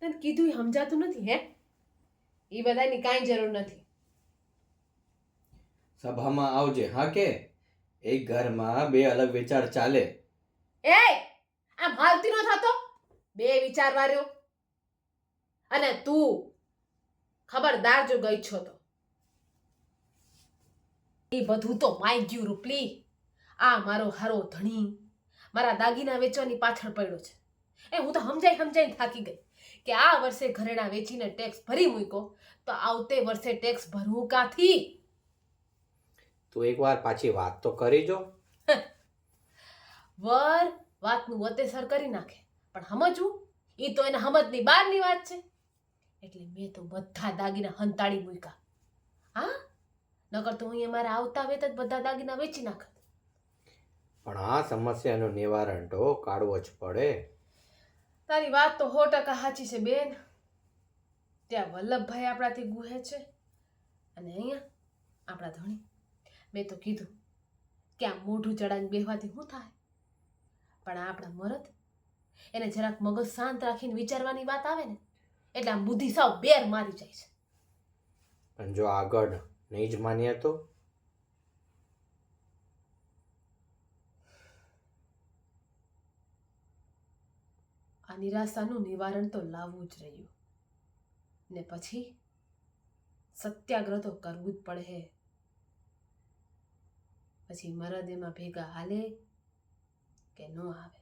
તને કીધું એ સમજાતું નથી હે? એ બધાની કાંઈ જરૂર નથી. સભામાં આવજે હા કે એક ઘરમાં બે અલગ વિચાર ચાલે. એ આમ હાલતી ન થતો બે વિચાર વાર્યો. અને તું ખબરદાર જો ગઈ છો તો એ બધું તો માઈ ગયું રૂપલી. આ મારો હારો ધણી મારા દાગીના વેચવાની પાછળ પડ્યો છે. હું તો સમજાઈને થાકી ગઈ કે આ વર્ષે ઘરેણા વેચીને ટેક્સ ભરી મૂક્યો તો આવતે વર્ષે ટેક્સ ભરવું કાથી? તું એકવાર પાછી વાત તો કરી જો. વર વાતનું વતેસર કરી નાખે પણ સમજવું એ તો એના સમજની બહારની વાત છે. એટલે મેં તો બધા દાગીના હંતાડી મૂક્યા. હા, નકર તો હું મારા આવતા વેત જ બધા દાગીના વેચી નાખત. પણ આ સમસ્યાનું નિવારણ તો કાઢવો જ પડે. તારી વાત તો 100% સાચી છે બેન. ત્યાં વલ્લભભાઈ આપણાથી ગુહે છે અને અહીંયા આપણા ધણી. મેં તો કીધું કે આમ મોઢું ચડાવીને બેહવાથી શું થાય? પણ આપણા મરદ એને જરાક મગજ શાંત રાખીને વિચારવાની વાત આવે ને એટલે આમ બુદ્ધિ સાવ બેર મારી જાય છે. પણ જો આગળ નહીં જ માન્યા તો? આ નિરાશાનું નિવારણ તો લાવવું જ રહ્યું ને પછી સત્યાગ્રહ તો કરવું જ પડે. પછી મરદ એમાં ભેગા હાલે કે ન આવે?